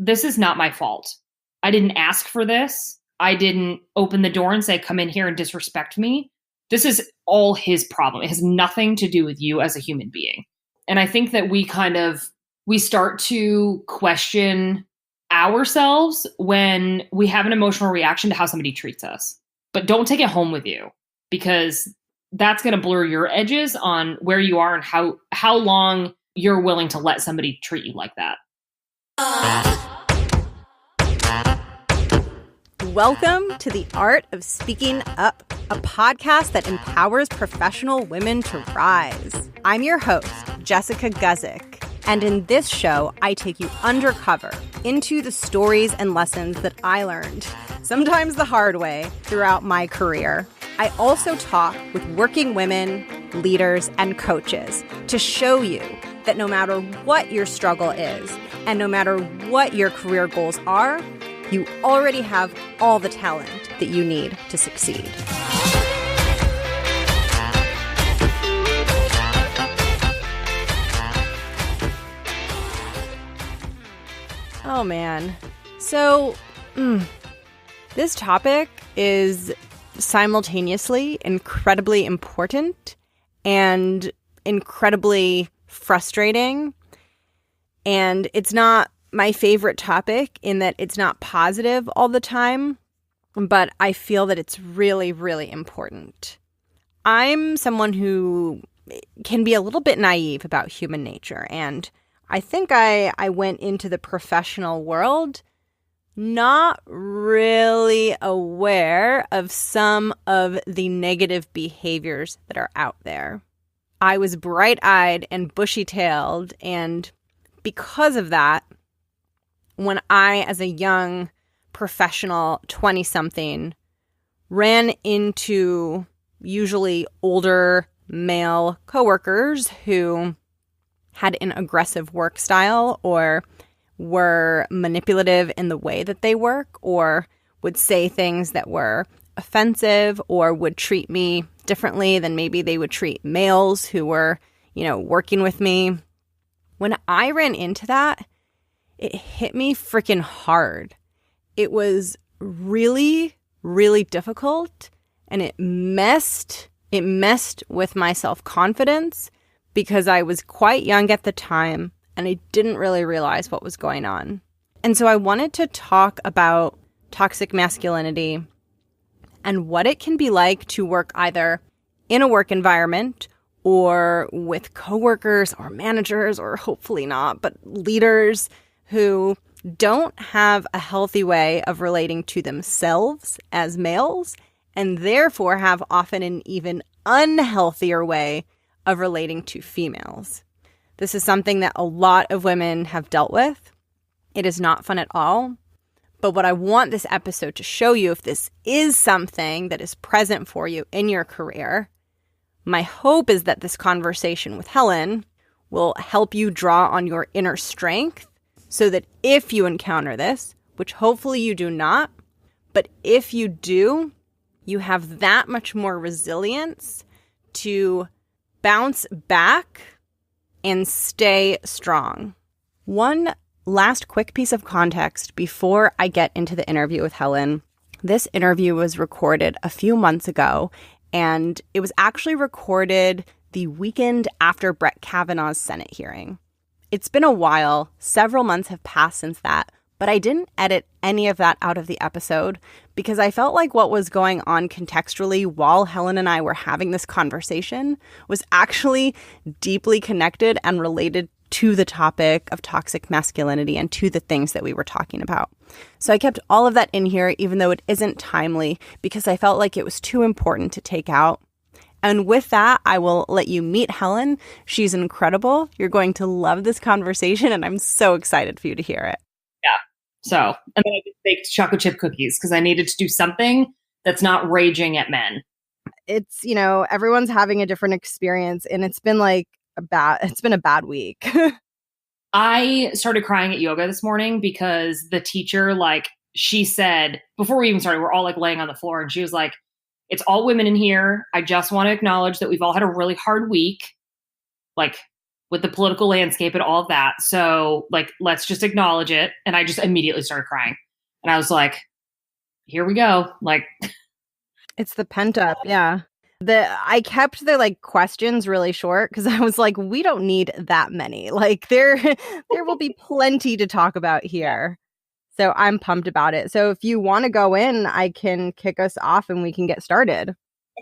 this is not my fault. I didn't ask for this. I didn't open the door and say, come in here and disrespect me. This is all his problem. It has nothing to do with you as a human being. And I think that we start to question ourselves when we have an emotional reaction to how somebody treats us. But don't take it home with you, because that's going to blur your edges on where you are and how long you're willing to let somebody treat you like that. Welcome to The Art of Speaking Up, a podcast that empowers professional women to rise. I'm your host, Jessica Guzik, and in this show, I take you undercover into the stories and lessons that I learned, sometimes the hard way, throughout my career. I also talk with working women, leaders, and coaches to show you that no matter what your struggle is, and no matter what your career goals are, you already have all the talent that you need to succeed. Oh man. So, this topic is simultaneously incredibly important and incredibly frustrating. And it's not my favorite topic in that it's not positive all the time, but I feel that it's really, really important. I'm someone who can be a little bit naive about human nature, and I think I went into the professional world not really aware of some of the negative behaviors that are out there. I was bright-eyed and bushy-tailed, and because of that, when I, as a young professional 20-something, ran into usually older male coworkers who had an aggressive work style or were manipulative in the way that they work, or would say things that were offensive, or would treat me differently than maybe they would treat males who were, working with me. When I ran into that, it hit me freaking hard. It was really, really difficult, and it messed with my self-confidence because I was quite young at the time and I didn't really realize what was going on. And so I wanted to talk about toxic masculinity and what it can be like to work either in a work environment or with coworkers or managers, or hopefully not, but leaders who don't have a healthy way of relating to themselves as males, and therefore have often an even unhealthier way of relating to females. This is something that a lot of women have dealt with. It is not fun at all. But what I want this episode to show you, if this is something that is present for you in your career, my hope is that this conversation with Helen will help you draw on your inner strength so that if you encounter this, which hopefully you do not, but if you do, you have that much more resilience to bounce back and stay strong. One last quick piece of context before I get into the interview with Helen. This interview was recorded a few months ago, and it was actually recorded the weekend after Brett Kavanaugh's Senate hearing. It's been a while. Several months have passed since that, but I didn't edit any of that out of the episode because I felt like what was going on contextually while Helen and I were having this conversation was actually deeply connected and related to the topic of toxic masculinity and to the things that we were talking about. So I kept all of that in here, even though it isn't timely, because I felt like it was too important to take out. And with that, I will let you meet Helen. She's incredible. You're going to love this conversation, and I'm so excited for you to hear it. Yeah. So, and then I just baked chocolate chip cookies because I needed to do something that's not raging at men. It's, everyone's having a different experience, and it's been a bad week. I started crying at yoga this morning because the teacher, she said, before we even started, we're all laying on the floor, and she was like, it's all women in here. I just want to acknowledge that we've all had a really hard week. with the political landscape and all of that. So like, let's just acknowledge it. And I just immediately started crying. And I was like, here we go. Like, It's the pent up. Yeah. I kept the like questions really short because I was like, we don't need that many. Like there will be plenty to talk about here. So I'm pumped about it. So if you want to go in, I can kick us off and we can get started.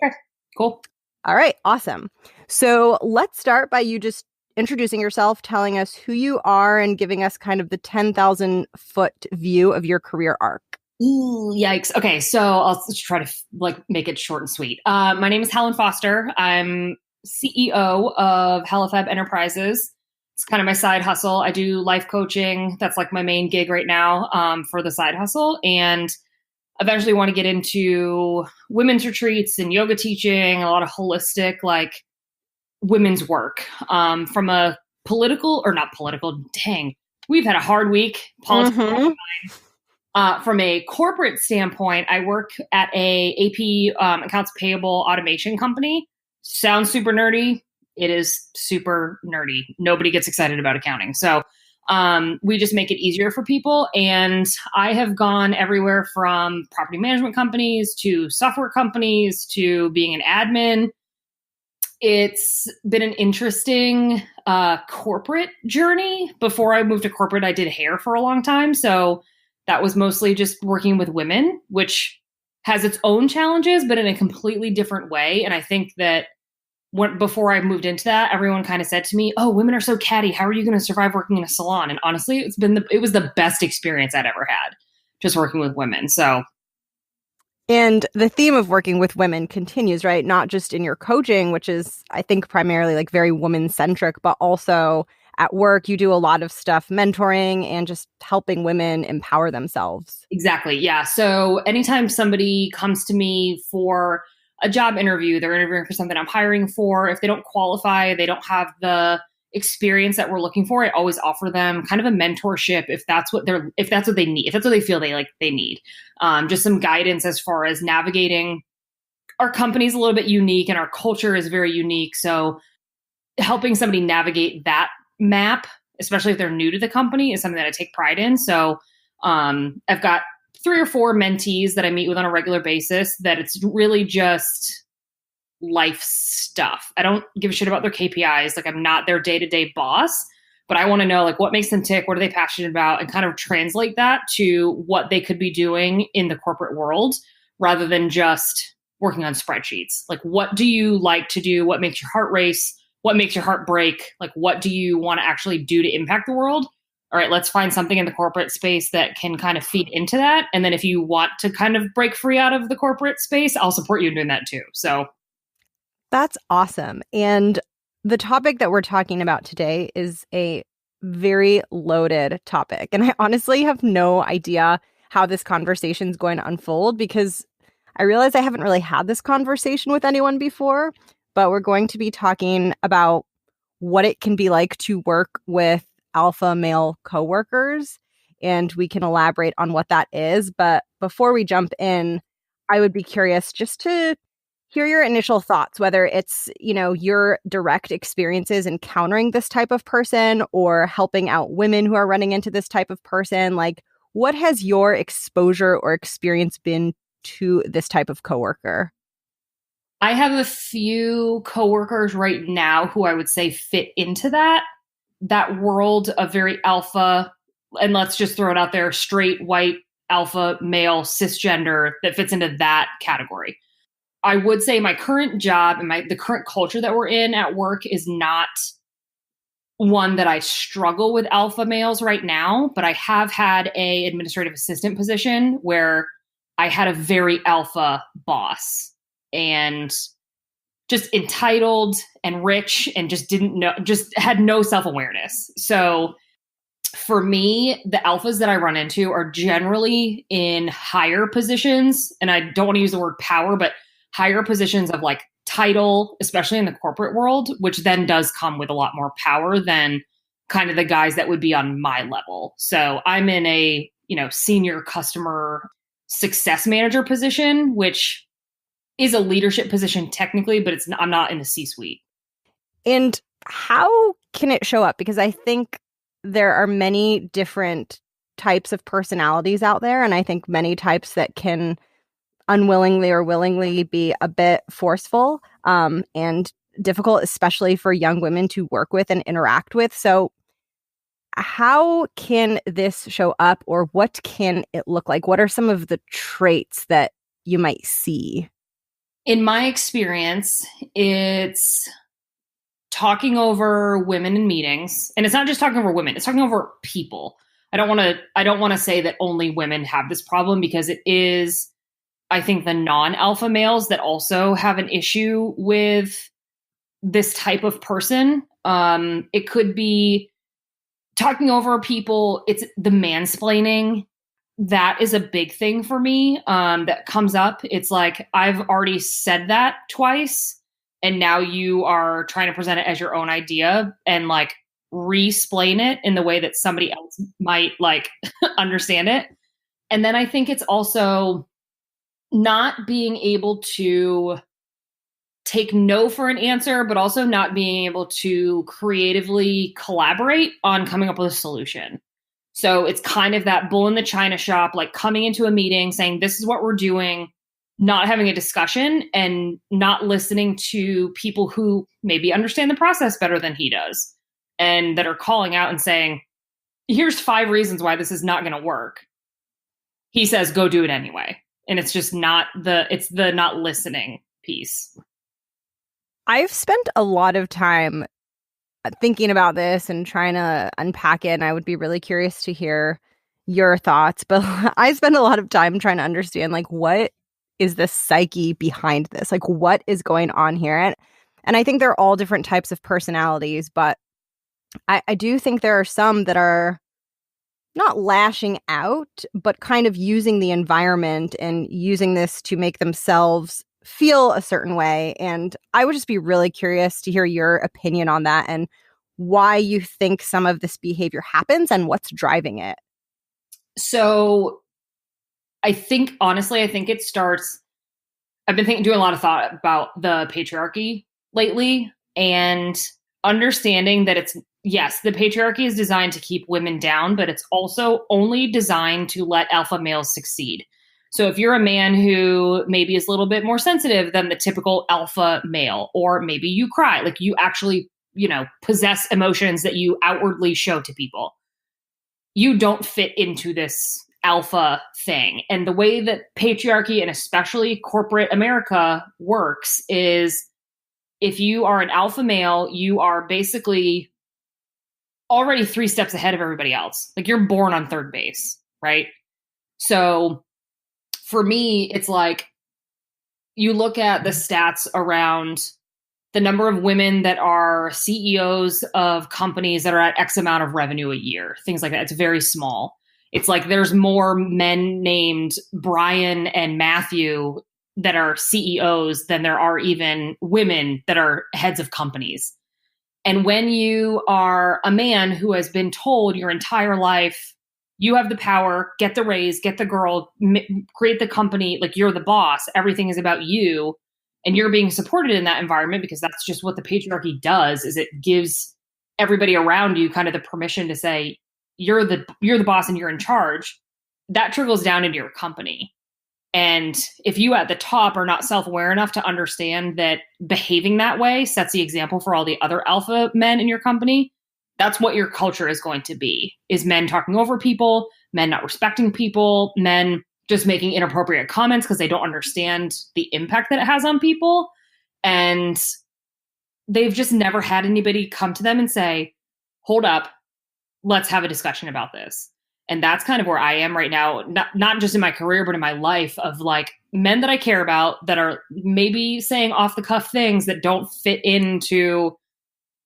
okay, cool. All right, awesome. So let's start by you just introducing yourself, telling us who you are, and giving us kind of the 10,000 foot view of your career arc. Ooh, yikes. Okay, so I'll try to like make it short and sweet. My name is Helen Foster. I'm CEO of Helifab Enterprises. It's kind of my side hustle. I do life coaching. That's like my main gig right now for the side hustle. And eventually want to get into women's retreats and yoga teaching, a lot of holistic, like women's work from a political or not political. Dang, we've had a hard week. Politics. From a corporate standpoint, I work at a AP accounts payable automation company. Sounds super nerdy. It is super nerdy. Nobody gets excited about accounting. So we just make it easier for people. And I have gone everywhere from property management companies to software companies to being an admin. It's been an interesting corporate journey. Before I moved to corporate, I did hair for a long time. So that was mostly just working with women, which has its own challenges, but in a completely different way. And I think that before I moved into that, everyone kind of said to me, "Oh, women are so catty. How are you going to survive working in a salon?" And honestly, it was the best experience I'd ever had, just working with women. So, and the theme of working with women continues, right? Not just in your coaching, which is, I think, primarily like very woman centric, but also at work, you do a lot of stuff, mentoring and just helping women empower themselves. Exactly. Yeah. So anytime somebody comes to me for a job interview, they're interviewing for something I'm hiring for. If they don't qualify, they don't have the experience that we're looking for, I always offer them kind of a mentorship if that's what they need, if that's what they feel they need. Just some guidance as far as navigating. Our company's a little bit unique and our culture is very unique. So helping somebody navigate that map, especially if they're new to the company, is something that I take pride in. So I've got 3 or 4 mentees that I meet with on a regular basis that it's really just life stuff. I don't give a shit about their KPIs. Like, I'm not their day-to-day boss, but I want to know like what makes them tick, what are they passionate about, and kind of translate that to what they could be doing in the corporate world rather than just working on spreadsheets. Like, what do you like to do? What makes your heart race? What makes your heart break? Like, what do you want to actually do to impact the world? All right, let's find something in the corporate space that can kind of feed into that. And then if you want to kind of break free out of the corporate space, I'll support you in doing that too. So that's awesome. And the topic that we're talking about today is a very loaded topic. And I honestly have no idea how this conversation is going to unfold because I realize I haven't really had this conversation with anyone before, but we're going to be talking about what it can be like to work with alpha male coworkers, and we can elaborate on what that is. But before we jump in, I would be curious just to hear your initial thoughts, whether it's, your direct experiences encountering this type of person or helping out women who are running into this type of person. Like, what has your exposure or experience been to this type of coworker? I have a few coworkers right now who I would say fit into that world of very alpha, and let's just throw it out there, straight, white, alpha, male, cisgender, that fits into that category. I would say my current job and the current culture that we're in at work is not one that I struggle with alpha males right now, but I have had a administrative assistant position where I had a very alpha boss and just entitled and rich and just had no self-awareness. So for me, the alphas that I run into are generally in higher positions. And I don't want to use the word power, but higher positions of like title, especially in the corporate world, which then does come with a lot more power than kind of the guys that would be on my level. So I'm in a, senior customer success manager position, which is a leadership position technically, but I'm not in the C-suite. And how can it show up? Because I think there are many different types of personalities out there, and I think many types that can unwillingly or willingly be a bit forceful and difficult, especially for young women to work with and interact with. So how can this show up, or what can it look like? What are some of the traits that you might see? In my experience, it's talking over women in meetings. And it's not just talking over women, it's talking over people. I don't want to say that only women have this problem, because it is, I think, the non-alpha males that also have an issue with this type of person. It could be talking over people. It's the mansplaining. That is a big thing for me that comes up. It's like, I've already said that twice, and now you are trying to present it as your own idea and like re-splain it in the way that somebody else might like understand it. And then I think it's also not being able to take no for an answer, but also not being able to creatively collaborate on coming up with a solution. So it's kind of that bull in the china shop, like coming into a meeting saying, this is what we're doing, not having a discussion and not listening to people who maybe understand the process better than he does, and that are calling out and saying, here's 5 reasons why this is not going to work. He says, go do it anyway. And it's just it's the not listening piece. I've spent a lot of time thinking about this and trying to unpack it, and I would be really curious to hear your thoughts. But I spend a lot of time trying to understand, like, what is the psyche behind this? Like, what is going on here? And I think they're all different types of personalities, but I do think there are some that are not lashing out, but kind of using the environment and using this to make themselves feel a certain way. And I would just be really curious to hear your opinion on that and why you think some of this behavior happens and what's driving it. So I think, honestly, it starts, I've been doing a lot of thought about the patriarchy lately, and understanding that it's, yes, the patriarchy is designed to keep women down, but it's also only designed to let alpha males succeed. So if you're a man who maybe is a little bit more sensitive than the typical alpha male, or maybe you cry, like you actually, possess emotions that you outwardly show to people, you don't fit into this alpha thing. And the way that patriarchy and especially corporate America works is, if you are an alpha male, you are basically already 3 steps ahead of everybody else. Like, you're born on third base, right? So for me, it's like, you look at the stats around the number of women that are CEOs of companies that are at X amount of revenue a year, things like that. It's very small. It's like there's more men named Brian and Matthew that are CEOs than there are even women that are heads of companies. And when you are a man who has been told your entire life, you have the power, get the raise, get the girl, create the company, like you're the boss, everything is about you, and you're being supported in that environment because that's just what the patriarchy does, is it gives everybody around you kind of the permission to say, you're the boss and you're in charge. That trickles down into your company. And if you at the top are not self-aware enough to understand that behaving that way sets the example for all the other alpha men in your company, that's what your culture is going to be, is men talking over people, men not respecting people, men just making inappropriate comments because they don't understand the impact that it has on people. And they've just never had anybody come to them and say, hold up, let's have a discussion about this. And that's kind of where I am right now, not just in my career, but in my life, of like men that I care about that are maybe saying off the cuff things that don't fit into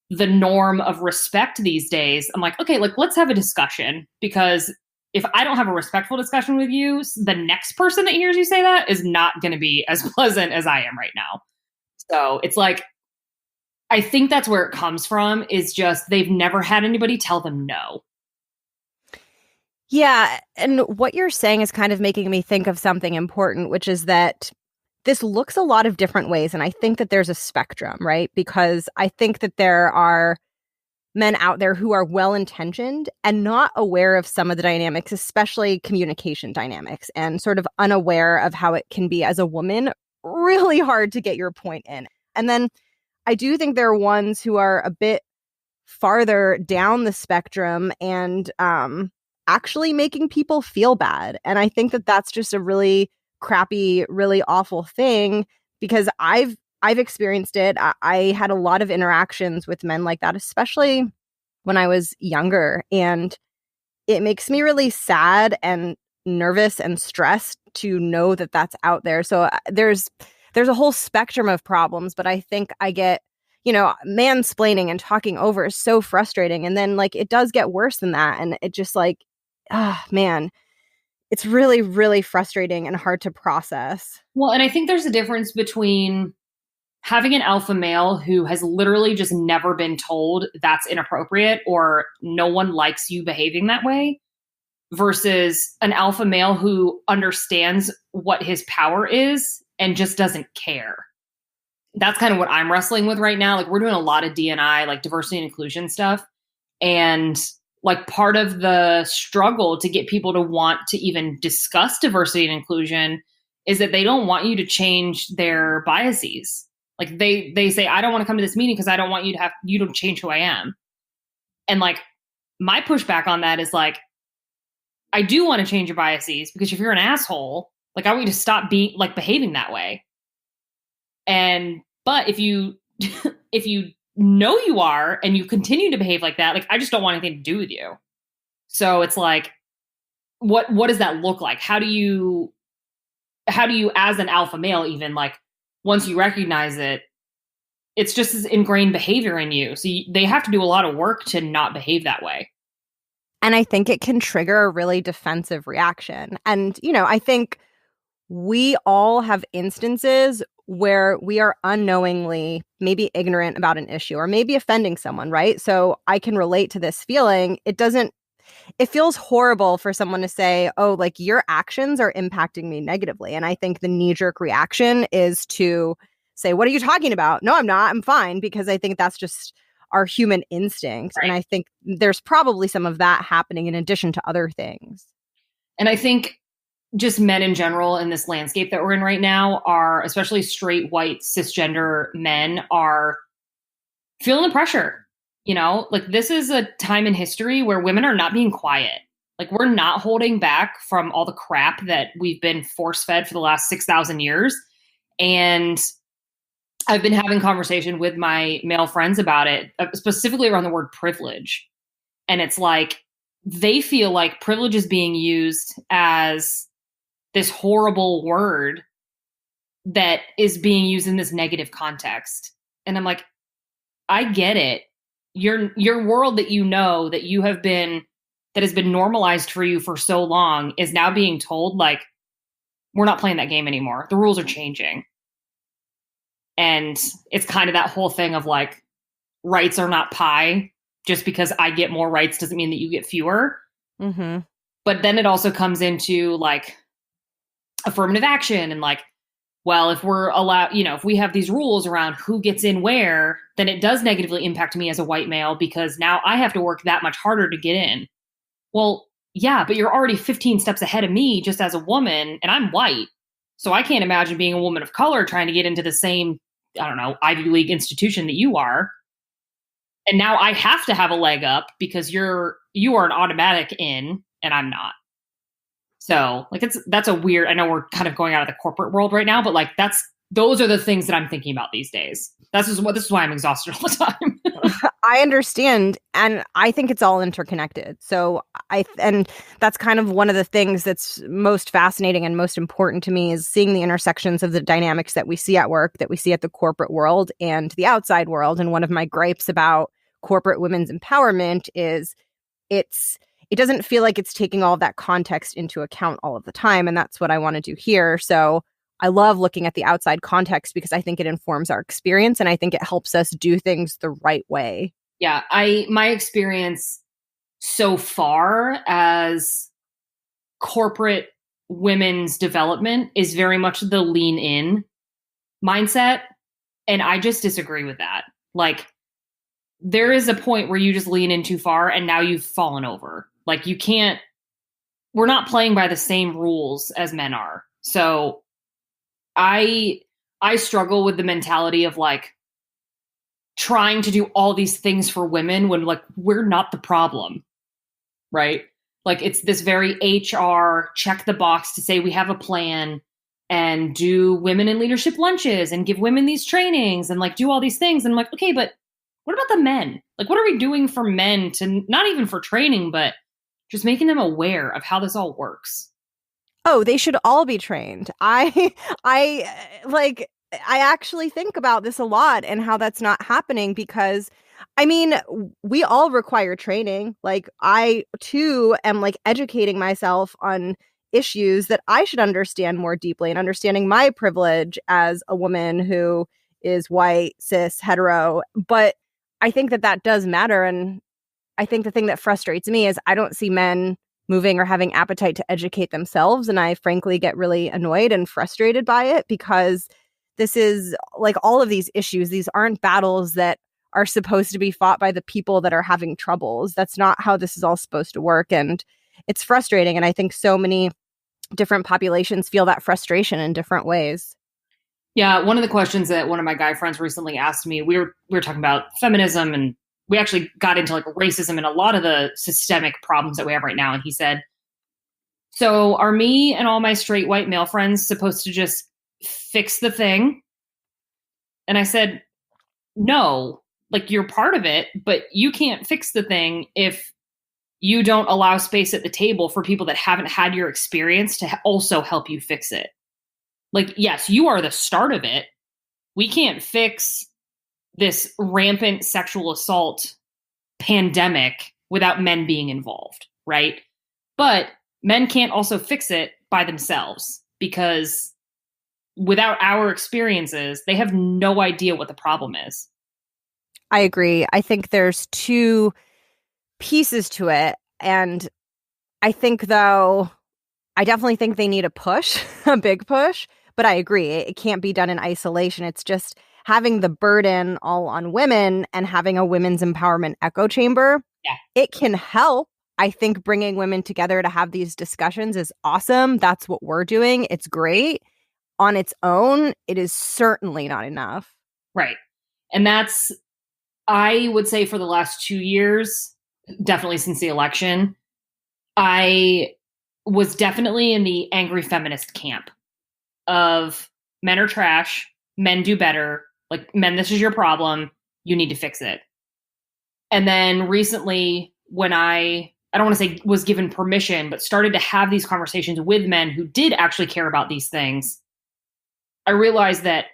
the norm of respect these days. I'm like, okay, like, let's have a discussion, because if I don't have a respectful discussion with you, the next person that hears you say that is not going to be as pleasant as I am right now. So it's like, I think that's where it comes from, is just they've never had anybody tell them no. Yeah. And what you're saying is kind of making me think of something important, which is that this looks a lot of different ways. And I think that there's a spectrum, right? Because I think that there are men out there who are well-intentioned and not aware of some of the dynamics, especially communication dynamics, and sort of unaware of how it can be, as a woman, really hard to get your point in. And then I do think there are ones who are a bit farther down the spectrum and actually making people feel bad. And I think that that's just a really crappy, really awful thing, because I've experienced it. I had a lot of interactions with men like that, especially when I was younger. And it makes me really sad and nervous and stressed to know that that's out there. So there's a whole spectrum of problems, but I think I get, mansplaining and talking over is so frustrating. And then like it does get worse than that. And it just like, man, it's really, really frustrating and hard to process. Well, and I think there's a difference between having an alpha male who has literally just never been told that's inappropriate or no one likes you behaving that way, versus an alpha male who understands what his power is and just doesn't care. That's kind of what I'm wrestling with right now. Like, we're doing a lot of D&I, like diversity and inclusion stuff. And like part of the struggle to get people to want to even discuss diversity and inclusion is that they don't want you to change their biases. Like they say, I don't want to come to this meeting because I don't want you to change who I am. And like my pushback on that is like, I do want to change your biases, because if you're an asshole, like I want you to stop behaving that way. But if you if you know you are and you continue to behave like that, like I just don't want anything to do with you. So it's like, what does that look like? How do you as an alpha male, even like once you recognize it, it's just as ingrained behavior in you. So they have to do a lot of work to not behave that way. And I think it can trigger a really defensive reaction. And, I think we all have instances where we are unknowingly maybe ignorant about an issue or maybe offending someone, right? So I can relate to this feeling. It feels horrible for someone to say, oh, like your actions are impacting me negatively. And I think the knee-jerk reaction is to say, what are you talking about? No, I'm not. I'm fine. Because I think that's just our human instinct. Right. And I think there's probably some of that happening in addition to other things. And I think just men in general in this landscape that we're in right now are, especially straight, white, cisgender men, are feeling the pressure. Like this is a time in history where women are not being quiet. Like we're not holding back from all the crap that we've been force-fed for the last 6,000 years. And I've been having conversation with my male friends about it, specifically around the word privilege. And it's like, they feel like privilege is being used as this horrible word that is being used in this negative context. And I'm like, I get it. Your world that that has been normalized for you for so long is now being told like, we're not playing that game anymore. The rules are changing. And it's kind of that whole thing of like, rights are not pie. Just because I get more rights doesn't mean that you get fewer. Mm-hmm. But then it also comes into like affirmative action and like, well, if we're allowed, if we have these rules around who gets in where, then it does negatively impact me as a white male because now I have to work that much harder to get in. Well, yeah, but you're already 15 steps ahead of me just as a woman, and I'm white. So I can't imagine being a woman of color trying to get into the same, I don't know, Ivy League institution that you are. And now I have to have a leg up because you are an automatic in and I'm not. So like that's a weird, I know we're kind of going out of the corporate world right now, but like those are the things that I'm thinking about these days. This is why I'm exhausted all the time. I understand. And I think it's all interconnected. So and that's kind of one of the things that's most fascinating and most important to me is seeing the intersections of the dynamics that we see at work, that we see at the corporate world and the outside world. And one of my gripes about corporate women's empowerment is it doesn't feel like it's taking all of that context into account all of the time. And that's what I want to do here. So I love looking at the outside context because I think it informs our experience and I think it helps us do things the right way. Yeah, my experience so far as corporate women's development is very much the lean in mindset. And I just disagree with that. Like, there is a point where you just lean in too far and now you've fallen over. Like, you can't, we're not playing by the same rules as men are. So I struggle with the mentality of like trying to do all these things for women when like we're not the problem, right? Like, it's this very HR check the box to say we have a plan and do women in leadership lunches and give women these trainings and like do all these things. And I'm like, okay, but what about the men? Like, what are we doing for men to not even for training, but just making them aware of how this all works? Oh, they should all be trained. I actually think about this a lot and how that's not happening because, I mean, we all require training. Like, I too am like educating myself on issues that I should understand more deeply and understanding my privilege as a woman who is white, cis, hetero. But I think that that does matter. And I think the thing that frustrates me is I don't see men moving or having appetite to educate themselves. And I frankly get really annoyed and frustrated by it because this is like all of these issues. These aren't battles that are supposed to be fought by the people that are having troubles. That's not how this is all supposed to work. And it's frustrating. And I think so many different populations feel that frustration in different ways. Yeah, one of the questions that one of my guy friends recently asked me, we were talking about feminism, and we actually got into like racism and a lot of the systemic problems that we have right now. And he said, so are me and all my straight white male friends supposed to just fix the thing? And I said, no, like, you're part of it, but you can't fix the thing if you don't allow space at the table for people that haven't had your experience to also help you fix it. Like, yes, you are the start of it. We can't fix this rampant sexual assault pandemic without men being involved, right? But men can't also fix it by themselves because without our experiences, they have no idea what the problem is. I agree. I think there's two pieces to it. And I think, though, I definitely think they need a push, a big push. But I agree. It can't be done in isolation. It's just having the burden all on women and having a women's empowerment echo chamber. Yeah. It can help. I think bringing women together to have these discussions is awesome. That's what we're doing. It's great. On its own, it is certainly not enough. Right. And that's, I would say, for the last 2 years, definitely since the election, I was definitely in the angry feminist camp of men are trash, men do better, like, men, this is your problem, you need to fix it. And then recently, when I don't want to say was given permission, but started to have these conversations with men who did actually care about these things, I realized that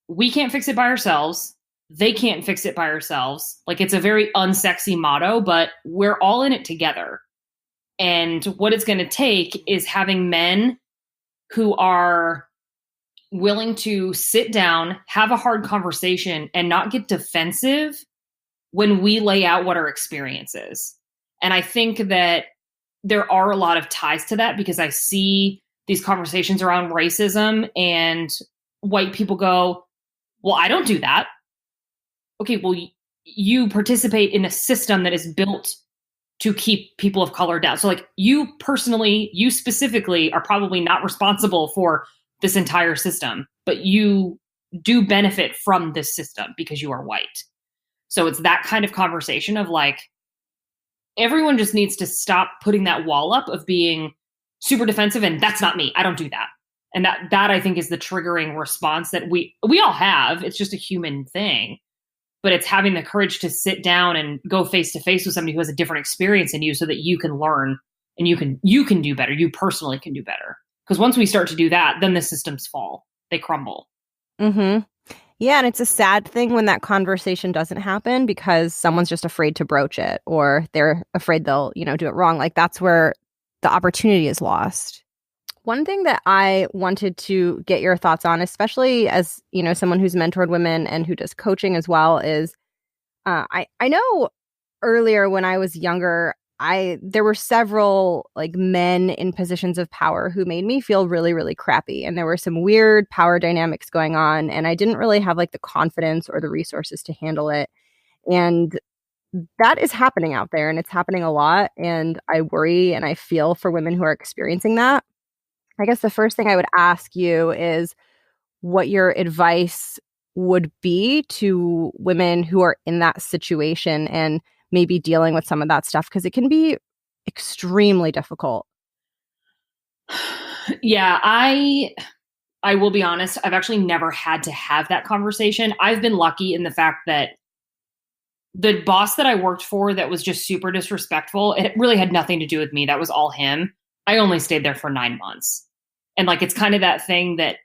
we can't fix it by ourselves. They can't fix it by ourselves. Like, it's a very unsexy motto, but we're all in it together. And what it's going to take is having men who are willing to sit down, have a hard conversation, and not get defensive when we lay out what our experience is. And I think that there are a lot of ties to that because I see these conversations around racism and white people go, well, I don't do that. Okay, well, you participate in a system that is built to keep people of color down. So like, you personally, you specifically are probably not responsible for this entire system, but you do benefit from this system because you are white. So it's that kind of conversation of like, everyone just needs to stop putting that wall up of being super defensive and that's not me, I don't do that. And that I think is the triggering response that we all have. It's just a human thing. But it's having the courage to sit down and go face to face with somebody who has a different experience than you so that you can learn and you can do better. You personally can do better. Because once we start to do that, then the systems fall. They crumble. Mm-hmm. Yeah, and it's a sad thing when that conversation doesn't happen because someone's just afraid to broach it or they're afraid they'll, do it wrong. Like, that's where the opportunity is lost. One thing that I wanted to get your thoughts on, especially as, someone who's mentored women and who does coaching as well, is I know earlier when I was younger, there were several like men in positions of power who made me feel really, really crappy. And there were some weird power dynamics going on. And I didn't really have like the confidence or the resources to handle it. And that is happening out there, and it's happening a lot. And I worry and I feel for women who are experiencing that. I guess the first thing I would ask you is what your advice would be to women who are in that situation and maybe dealing with some of that stuff, because it can be extremely difficult. Yeah, I will be honest, I've actually never had to have that conversation. I've been lucky in the fact that the boss that I worked for that was just super disrespectful, it really had nothing to do with me. That was all him. I only stayed there for 9 months. And like, it's kind of that thing that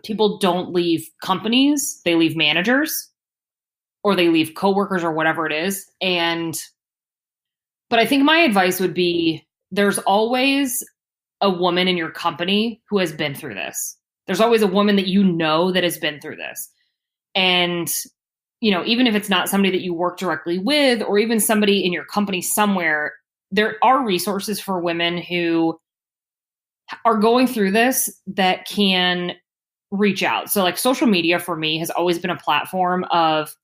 people don't leave companies, they leave managers or they leave coworkers or whatever it is. But I think my advice would be there's always a woman in your company who has been through this. There's always a woman that you know that has been through this. And, you know, even if it's not somebody that you work directly with or even somebody in your company somewhere, there are resources for women who are going through this that can reach out. So like social media for me has always been a platform of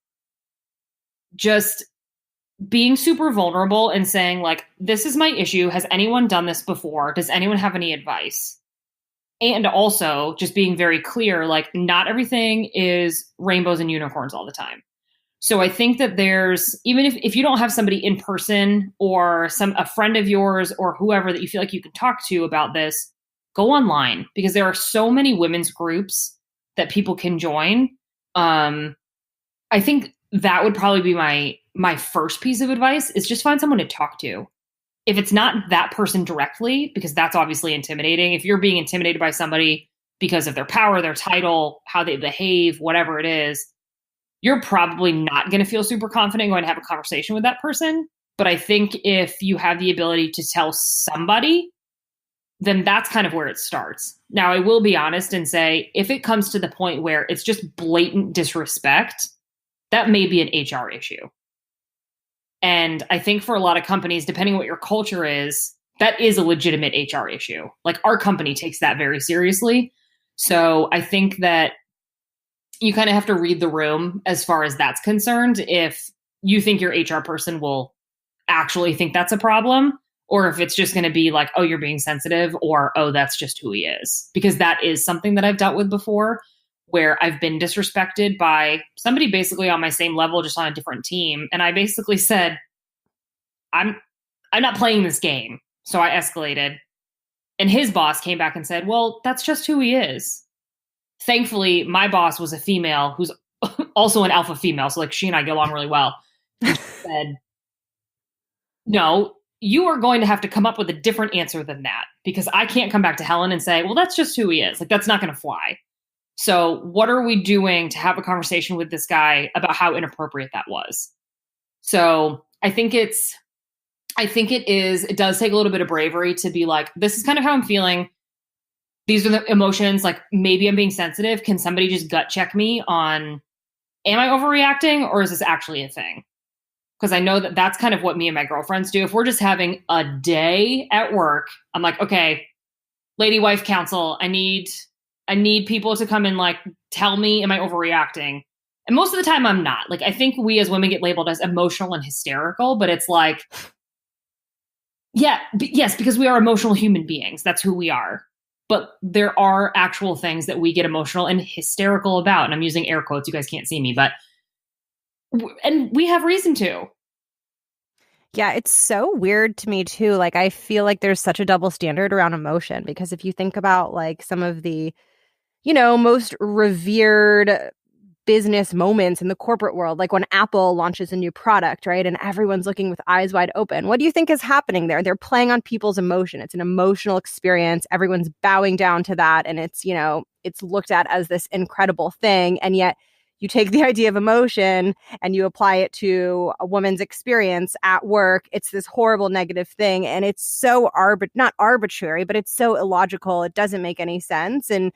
just being super vulnerable and saying like, this is my issue. Has anyone done this before? Does anyone have any advice? And also just being very clear, like not everything is rainbows and unicorns all the time. So I think that there's, even if you don't have somebody in person or a friend of yours or whoever that you feel like you can talk to about this, go online because there are so many women's groups that people can join. I think that would probably be my first piece of advice is just find someone to talk to. If it's not that person directly, because that's obviously intimidating. If you're being intimidated by somebody because of their power, their title, how they behave, whatever it is, you're probably not going to feel super confident going to have a conversation with that person. But I think if you have the ability to tell somebody, then that's kind of where it starts. Now, I will be honest and say, if it comes to the point where it's just blatant disrespect, that may be an HR issue. And I think for a lot of companies, depending on what your culture is, that is a legitimate HR issue. Like our company takes that very seriously. So I think that you kind of have to read the room as far as that's concerned. If you think your HR person will actually think that's a problem, or if it's just going to be like, oh, you're being sensitive, or, oh, that's just who he is. Because that is something that I've dealt with before, where I've been disrespected by somebody basically on my same level, just on a different team. And I basically said, I'm not playing this game. So I escalated. And his boss came back and said, well, that's just who he is. Thankfully, my boss was a female who's also an alpha female. So like she and I get along really well. And she said, no, you are going to have to come up with a different answer than that, because I can't come back to Helen and say, well, that's just who he is. Like, that's not going to fly. So what are we doing to have a conversation with this guy about how inappropriate that was? So I think it does take a little bit of bravery to be like, this is kind of how I'm feeling. These are the emotions. Like maybe I'm being sensitive. Can somebody just gut check me on, am I overreacting or is this actually a thing? Because I know that that's kind of what me and my girlfriends do. If we're just having a day at work, I'm like, okay, lady wife council, I need people to come and like tell me, am I overreacting? And most of the time I'm not. Like, I think we as women get labeled as emotional and hysterical, but it's like, yeah, yes, because we are emotional human beings. That's who we are. But there are actual things that we get emotional and hysterical about. And I'm using air quotes. You guys can't see me, and we have reason to. Yeah, it's so weird to me too. Like, I feel like there's such a double standard around emotion, because if you think about like some of the, most revered business moments in the corporate world, like when Apple launches a new product, right? And everyone's looking with eyes wide open. What do you think is happening there? They're playing on people's emotion. It's an emotional experience. Everyone's bowing down to that. And it's, it's looked at as this incredible thing. And yet you take the idea of emotion and you apply it to a woman's experience at work. It's this horrible negative thing. And it's so not arbitrary, but it's so illogical. It doesn't make any sense. And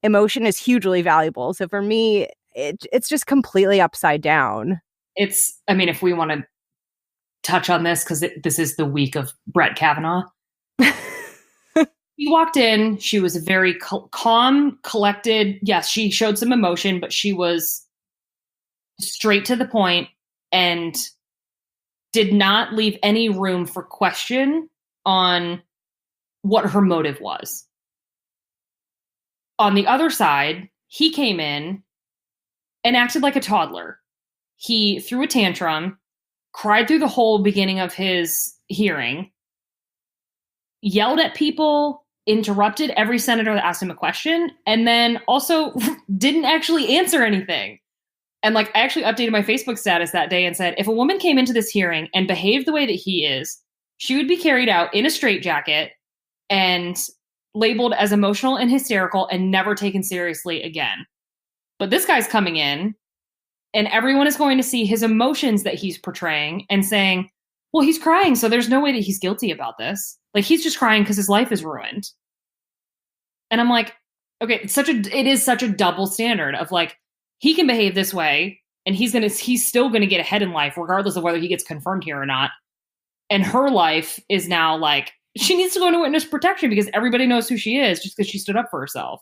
emotion is hugely valuable. So for me, it's just completely upside down. If we want to touch on this because this is the week of Brett Kavanaugh. She walked in. She was very calm, collected. Yes, she showed some emotion, but she was straight to the point and did not leave any room for question on what her motive was. On the other side, he came in and acted like a toddler. He threw a tantrum, cried through the whole beginning of his hearing, yelled at people, interrupted every senator that asked him a question, and then also didn't actually answer anything. And like, I actually updated my Facebook status that day and said, if a woman came into this hearing and behaved the way that he is, she would be carried out in a straitjacket and labeled as emotional and hysterical and never taken seriously again. But this guy's coming in and everyone is going to see his emotions that he's portraying and saying, well, he's crying, so there's no way that he's guilty about this. Like, he's just crying because his life is ruined. And I'm like, okay, it is such a double standard of like, he can behave this way and he's still gonna get ahead in life, regardless of whether he gets confirmed here or not. And her life is now like, she needs to go into witness protection because everybody knows who she is just because she stood up for herself.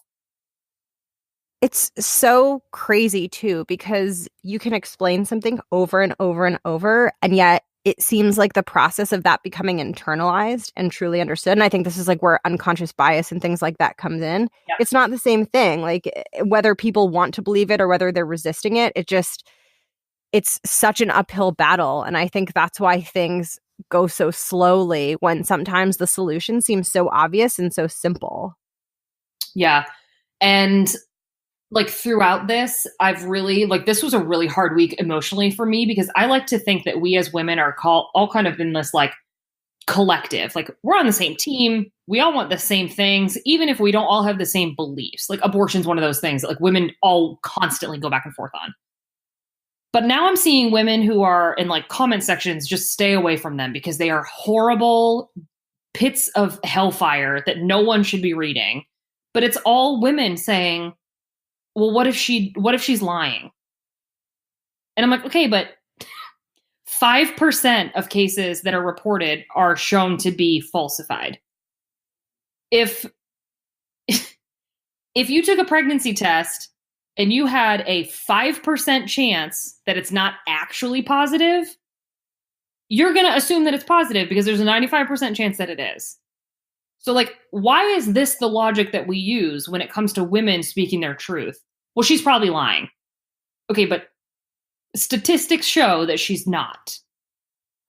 It's so crazy too, because you can explain something over and over and over, and yet it seems like the process of that becoming internalized and truly understood. And I think this is like where unconscious bias and things like that comes in. Yep. It's not the same thing. Like, whether people want to believe it or whether they're resisting it, it's such an uphill battle. And I think that's why things go so slowly when sometimes the solution seems so obvious and so simple. Yeah. And like throughout this, I've really, like, this was a really hard week emotionally for me because I like to think that we as women are all kind of in this like collective, like we're on the same team. We all want the same things, even if we don't all have the same beliefs. Like, abortion's one of those things that like women all constantly go back and forth on. But now I'm seeing women who are in like comment sections just stay away from them because they are horrible pits of hellfire that no one should be reading. But it's all women saying, well, what if she's lying? And I'm like, okay, but 5% of cases that are reported are shown to be falsified. If you took a pregnancy test and you had a 5% chance that it's not actually positive, you're going to assume that it's positive because there's a 95% chance that it is. So like, why is this the logic that we use when it comes to women speaking their truth? Well, she's probably lying. Okay, but statistics show that she's not.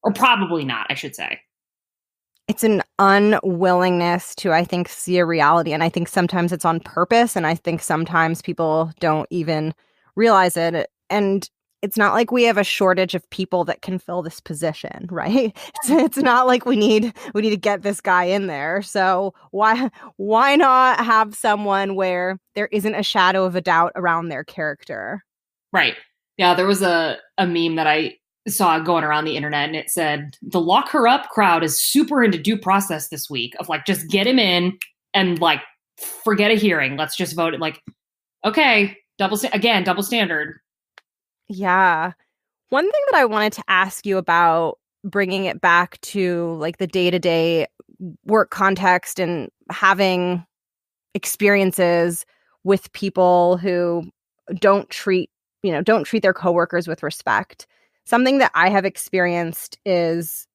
Or probably not, I should say. It's an unwillingness to, I think, see a reality. And I think sometimes it's on purpose. And I think sometimes people don't even realize it. And it's not like we have a shortage of people that can fill this position, right? It's not like we need to get this guy in there. So why not have someone where there isn't a shadow of a doubt around their character? Right. Yeah, there was a meme that I saw going around the internet, and it said the lock her up crowd is super into due process this week of like, just get him in and like forget a hearing. Let's just vote it. Like, okay, double standard. Yeah. One thing that I wanted to ask you about, bringing it back to like the day-to-day work context and having experiences with people who don't treat their coworkers with respect. Something that I have experienced is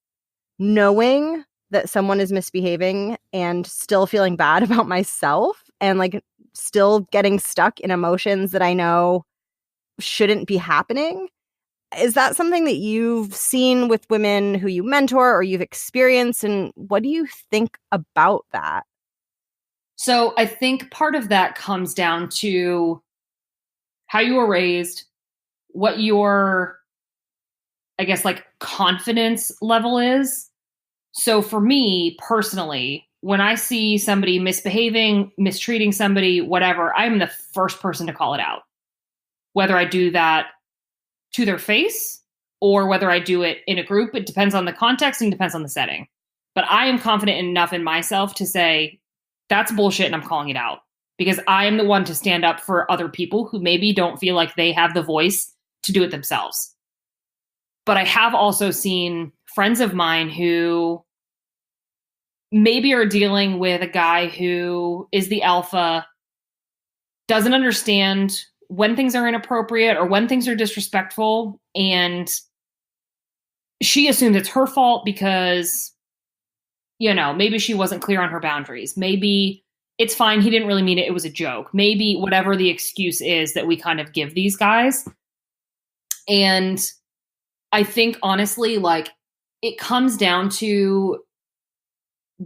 knowing that someone is misbehaving and still feeling bad about myself and like still getting stuck in emotions that I know shouldn't be happening. Is that something that you've seen with women who you mentor or you've experienced? And what do you think about that? So I think part of that comes down to how you were raised, what your, I guess, like confidence level is. So for me personally, when I see somebody misbehaving, mistreating somebody, whatever, I'm the first person to call it out. Whether I do that to their face or whether I do it in a group, it depends on the context and depends on the setting. But I am confident enough in myself to say, that's bullshit and I'm calling it out. Because I am the one to stand up for other people who maybe don't feel like they have the voice to do it themselves. But I have also seen friends of mine who maybe are dealing with a guy who is the alpha, doesn't understand when things are inappropriate or when things are disrespectful, and she assumes it's her fault because, maybe she wasn't clear on her boundaries. Maybe it's fine, he didn't really mean it, it was a joke. Maybe whatever the excuse is that we kind of give these guys. And I think, honestly, like, it comes down to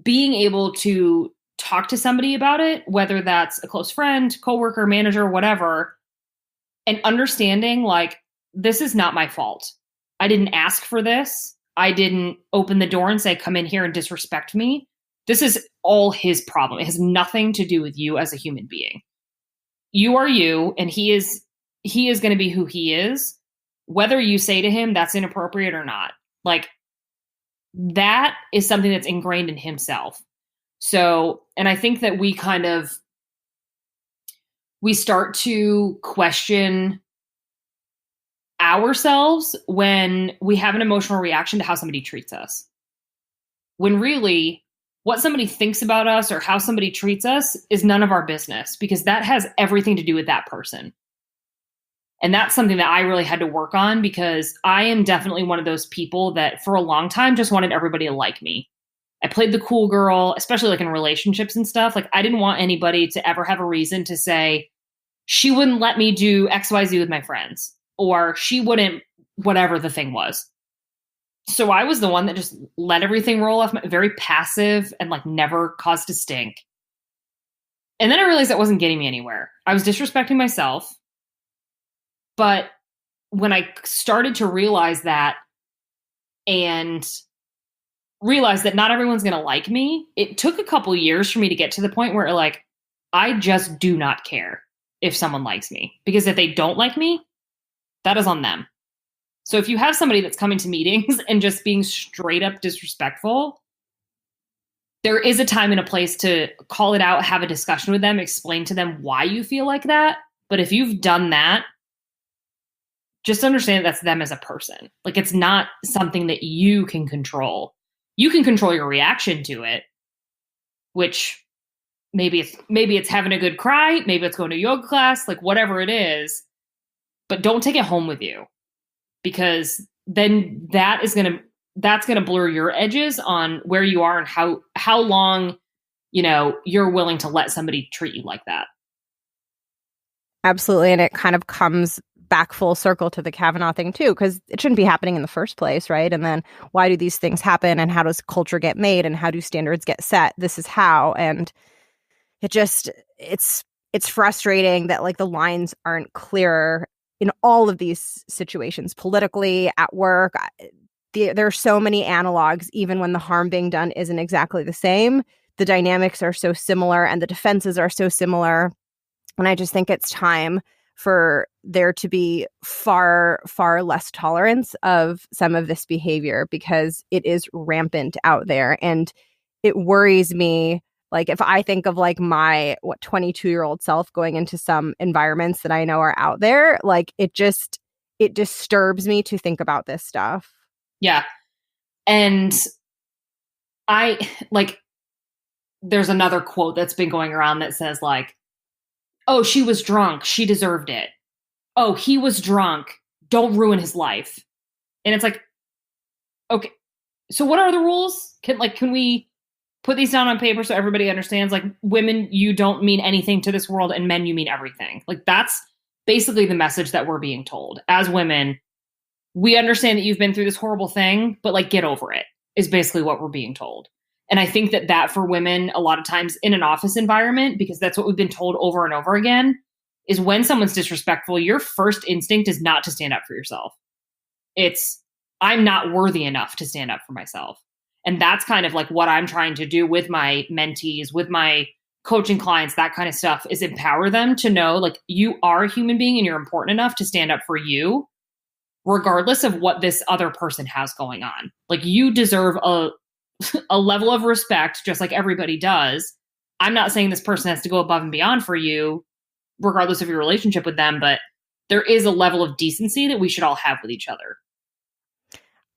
being able to talk to somebody about it, whether that's a close friend, coworker, manager, whatever, and understanding, like, this is not my fault. I didn't ask for this. I didn't open the door and say, come in here and disrespect me. This is all his problem. It has nothing to do with you as a human being. You are you, and he is going to be who he is, whether you say to him that's inappropriate or not. Like, that is something that's ingrained in himself. So, and I think that we start to question ourselves when we have an emotional reaction to how somebody treats us. When really, what somebody thinks about us or how somebody treats us is none of our business, because that has everything to do with that person. And that's something that I really had to work on, because I am definitely one of those people that for a long time just wanted everybody to like me. I played the cool girl, especially like in relationships and stuff. Like, I didn't want anybody to ever have a reason to say, she wouldn't let me do XYZ with my friends, or she wouldn't, whatever the thing was. So I was the one that just let everything roll off, very passive and like never caused a stink. And then I realized that wasn't getting me anywhere. I was disrespecting myself. But when I started to realize that, and realize that not everyone's going to like me, it took a couple years for me to get to the point where, like, I just do not care if someone likes me, because if they don't like me, that is on them. So if you have somebody that's coming to meetings and just being straight up disrespectful, there is a time and a place to call it out, have a discussion with them, explain to them why you feel like that. But if you've done that, just understand that's them as a person. Like, it's not something that you can control. You can control your reaction to it, which maybe it's having a good cry, maybe it's going to yoga class, like whatever it is, but don't take it home with you, because then that's going to blur your edges on where you are and how long, you're willing to let somebody treat you like that. Absolutely. And it kind of comes back full circle to the Kavanaugh thing too, because it shouldn't be happening in the first place, right? And then why do these things happen, and how does culture get made, and how do standards get set? This is how. And it's frustrating that, like, the lines aren't clear in all of these situations, politically, at work. There are so many analogs, even when the harm being done isn't exactly the same. The dynamics are so similar and the defenses are so similar. And I just think it's time for there to be far, far less tolerance of some of this behavior, because it is rampant out there. And it worries me. Like, if I think of like my 22-year-old self going into some environments that I know are out there, like, it disturbs me to think about this stuff. Yeah. And there's another quote that's been going around that says, like, oh, she was drunk, she deserved it. Oh, he was drunk, don't ruin his life. And it's like, okay, so what are the rules? Can we put these down on paper so everybody understands? Like, women, you don't mean anything to this world, and men, you mean everything. Like, that's basically the message that we're being told. As women, we understand that you've been through this horrible thing, but, like, get over it, is basically what we're being told. And I think that for women, a lot of times in an office environment, because that's what we've been told over and over again, is when someone's disrespectful, your first instinct is not to stand up for yourself. It's, I'm not worthy enough to stand up for myself. And that's kind of like what I'm trying to do with my mentees, with my coaching clients, that kind of stuff, is empower them to know, like, you are a human being and you're important enough to stand up for you, regardless of what this other person has going on. Like, you deserve a level of respect, just like everybody does. I'm not saying this person has to go above and beyond for you, regardless of your relationship with them, but there is a level of decency that we should all have with each other.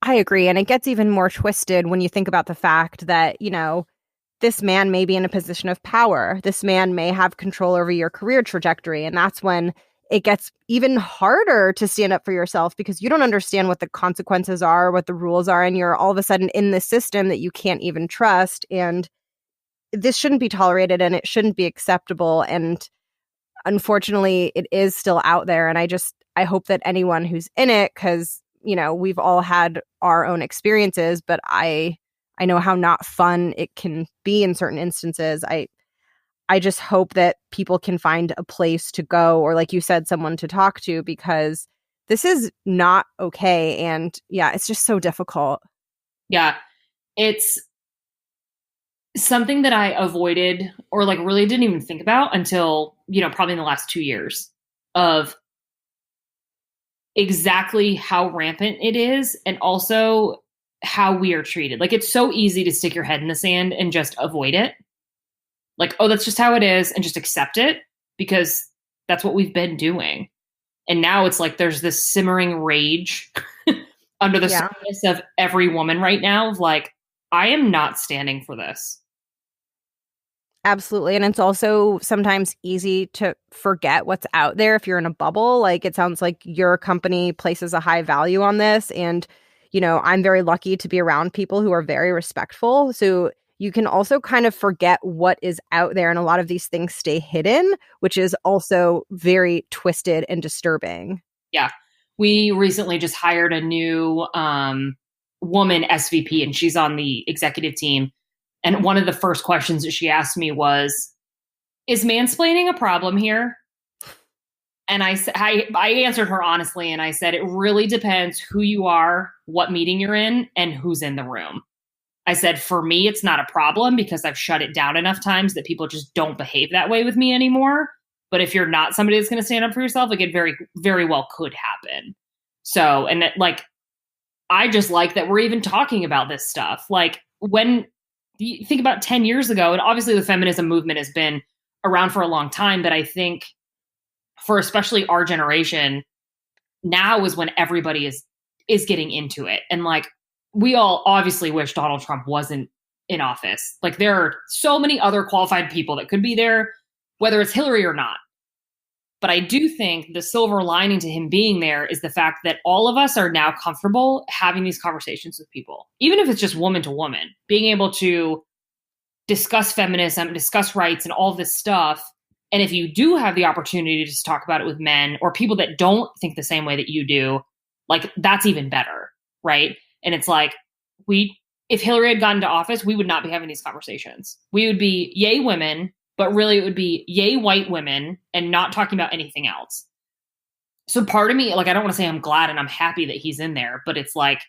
I agree. And it gets even more twisted when you think about the fact that, this man may be in a position of power. This man may have control over your career trajectory. And that's when it gets even harder to stand up for yourself because you don't understand what the consequences are, what the rules are, and you're all of a sudden in this system that you can't even trust. And this shouldn't be tolerated and it shouldn't be acceptable. And unfortunately, it is still out there. And I hope that anyone who's in it, because, we've all had our own experiences, but I know how not fun it can be in certain instances. I just hope that people can find a place to go, or like you said, someone to talk to, because this is not okay. And yeah, it's just so difficult. Yeah. It's something that I avoided or like really didn't even think about until, probably in the last 2 years of exactly how rampant it is and also how we are treated. Like, it's so easy to stick your head in the sand and just avoid it. Like, oh, that's just how it is, and just accept it because that's what we've been doing. And now it's like there's this simmering rage under the surface of every woman right now of like, I am not standing for this. Absolutely. And it's also sometimes easy to forget what's out there if you're in a bubble. Like, it sounds like your company places a high value on this. And, I'm very lucky to be around people who are very respectful. So you can also kind of forget what is out there. And a lot of these things stay hidden, which is also very twisted and disturbing. Yeah. We recently just hired a new woman SVP, and she's on the executive team. And one of the first questions that she asked me was, is mansplaining a problem here? And I answered her honestly, and I said, it really depends who you are, what meeting you're in, and who's in the room. I said, for me, it's not a problem because I've shut it down enough times that people just don't behave that way with me anymore. But if you're not somebody that's going to stand up for yourself, like, it very, very well could happen. So, and I just like that we're even talking about this stuff. Like, when you think about 10 years ago, and obviously the feminism movement has been around for a long time, but I think for especially our generation, now is when everybody is getting into it. And like, we all obviously wish Donald Trump wasn't in office. Like, there are so many other qualified people that could be there, whether it's Hillary or not. But I do think the silver lining to him being there is the fact that all of us are now comfortable having these conversations with people, even if it's just woman to woman, being able to discuss feminism, discuss rights and all this stuff. And if you do have the opportunity to just talk about it with men or people that don't think the same way that you do, like, that's even better, right? And it's like, if Hillary had gotten to office, we would not be having these conversations. We would be yay women, but really it would be yay white women and not talking about anything else. So part of me, like, I don't want to say I'm glad and I'm happy that he's in there, but it's like,